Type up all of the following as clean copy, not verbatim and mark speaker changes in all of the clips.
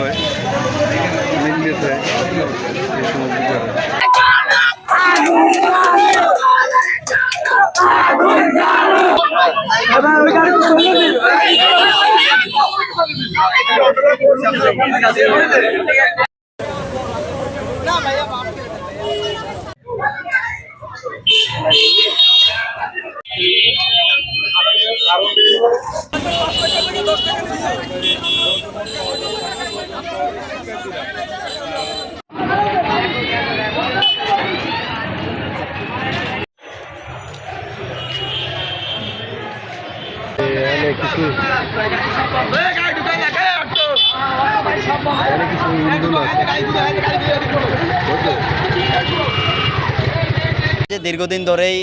Speaker 1: হয় দিল্লিতে এই সময় বিচার
Speaker 2: দীর্ঘদিন ধরেই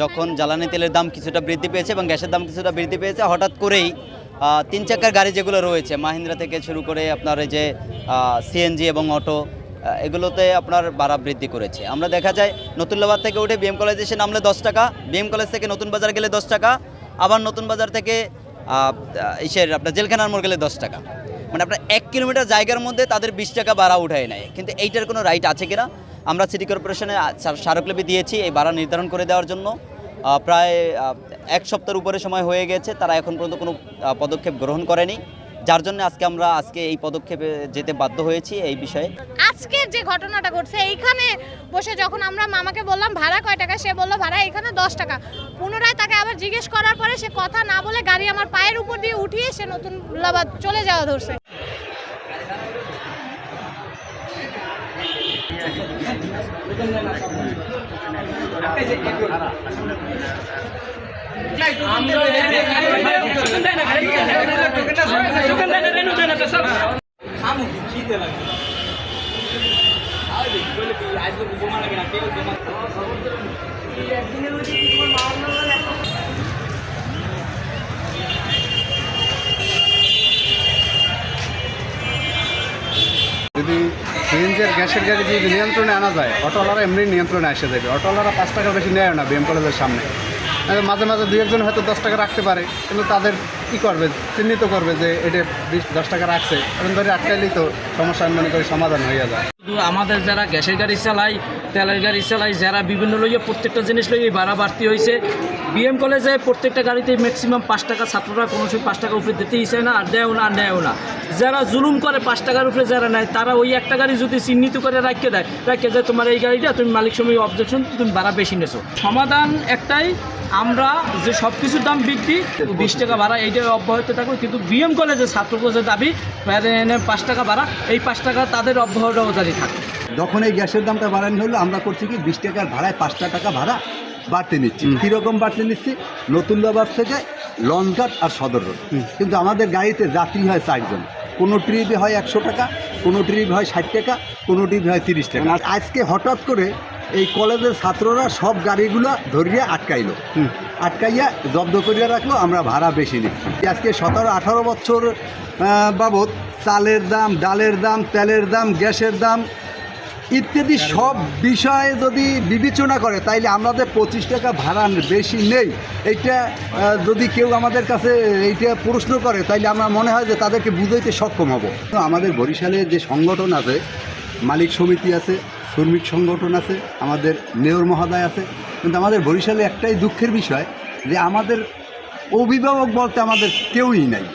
Speaker 2: যখন জ্বালানি তেলের দাম কিছুটা বৃদ্ধি পেয়েছে এবং গ্যাসের দাম কিছুটা বৃদ্ধি পেয়েছে, হঠাৎ করেই তিন চাকার গাড়ি যেগুলো রয়েছে মাহিন্দ্রা থেকে শুরু করে আপনার এই যে সিএনজি এবং অটো, এগুলোতে আপনার ভাড়া বৃদ্ধি করেছে। আমরা দেখা যায় নতুল্লাবাদ থেকে উঠে বিএম কলেজে এসে নামলে 10 টাকা, বিএম কলেজ থেকে নতুন বাজার গেলে 10 টাকা, আবার নতুন বাজার থেকে আপনার জেলখানার মোড় গেলে 10 টাকা। মানে আপনার 1 কিলোমিটার জায়গার মধ্যে তাদের 20 টাকা ভাড়া উঠায় নেয়। কিন্তু এইটার কোনো রাইট আছে কিনা? আমরা সিটি কর্পোরেশনে স্মারকলিপি দিয়েছি এই ভাড়া নির্ধারণ করে দেওয়ার জন্য। প্রায় 1 সপ্তাহের উপরে সময় হয়ে গেছে, তারা এখন পর্যন্ত কোনো পদক্ষেপ গ্রহণ করেনি, যার জন্য আমরা এই পদক্ষেপে যেতে বাধ্য হয়েছি। এই বিষয়ে
Speaker 3: আজকের যে ঘটনাটা ঘটছে, এইখানে বসে যখন আমরা মামাকে বললাম ভাড়া কয় টাকা, সে বলল ভাড়া এখানে 10 টাকা। পুনরায় তাকে আবার জিজ্ঞেস করার পরে সে কথা না বলে গাড়ি আমার পায়ের উপর দিয়ে উঠিয়ে সে নতুল্লাবাদ চলে যাওয়া ধরছে।
Speaker 1: যদি সিএনজি আর গ্যাসের গাড়ি যদি নিয়ন্ত্রণে আনা যায়, অটোওয়ালারা এমনি নিয়ন্ত্রণে এসে যাবে। অটোওয়ালারা 5 টাকা বেশি নেয় না বিএম কলেজের সামনে। মাঝে মাঝে 2-1 হয়তো 10 টাকা রাখতে পারে, কিন্তু তাদের কী করবে, চিহ্নিত করবে যে এটা 10 টাকা রাখছে, এখন ধরে আটকাইলেই তো সমস্যা আমি মনে করি সমাধান হয়ে যায়।
Speaker 4: শুধু আমাদের যারা গ্যাসের গাড়ি চালাই, তেলের গাড়ি চালাই, যারা বিভিন্ন লইয়ে প্রত্যেকটা জিনিস লইয়ে ভাড়া বাড়তি হয়েছে। বিএম কলেজে প্রত্যেকটা গাড়িতে ম্যাক্সিমাম 5 টাকা, ছাত্ররা কোনো সময় 5 টাকা উপরে দিতেই চায় না, আর দেয়ও না। যারা জুলুম করে 5 টাকার উপরে যারা নেয়, তারা ওই একটা গাড়ি যদি চিহ্নিত করে রাখে যে তোমার এই গাড়িটা তুমি মালিক সময় অবজেকশন, তুমি ভাড়া বেশি নেছো। সমাধান একটাই, আমরা যে সব কিছুর দাম বৃদ্ধি, 20 টাকা ভাড়া এইটা অব্যাহত থাকবে, কিন্তু বিএম কলেজে ছাত্রদের দাবি 5 টাকা ভাড়া, এই 5 টাকা তাদের অব্যাহতকারী থাকে।
Speaker 5: যখন এই গ্যাসের দামটা বাড়ানো হলো, আমরা করছি কি 20 টাকার ভাড়ায় 5 টাকা ভাড়া বাড়তে নিচ্ছি। কীরকম বাড়তে নিচ্ছি? নতুল্লাবাদ থেকে লঞ্চঘাট আর সদর রোড। কিন্তু আমাদের গাড়িতে যাত্রী হয় 4 জন, কোনো ট্রিপে হয় 100 টাকা, কোনো ট্রিপ হয় 60 টাকা, কোনো ট্রিপ হয় 30 টাকা। আজকে হঠাৎ করে এই কলেজের ছাত্ররা সব গাড়িগুলো ধরিয়ে আটকাইয়া জব্দ করিয়া রাখলো, আমরা ভাড়া বেশি নিচ্ছি। আজকে 17-18 বছর বাবদ চালের দাম, ডালের দাম, তেলের দাম, গ্যাসের দাম ইত্যাদি সব বিষয়ে যদি বিবেচনা করে, তাইলে আমাদের 25 টাকা ভাড়া বেশি নেই। এইটা যদি কেউ আমাদের কাছে এইটা প্রশ্ন করে, তাইলে আমার মনে হয় যে তাদেরকে বুঝাইতে সক্ষম হব। তো আমাদের বরিশালে যে সংগঠন আছে, মালিক সমিতি আছে, শ্রমিক সংগঠন আছে, আমাদের মেয়র মহোদয় আছে, কিন্তু আমাদের বরিশালে একটাই দুঃখের বিষয় যে আমাদের অভিভাবক বলতে আমাদের কেউই নাই।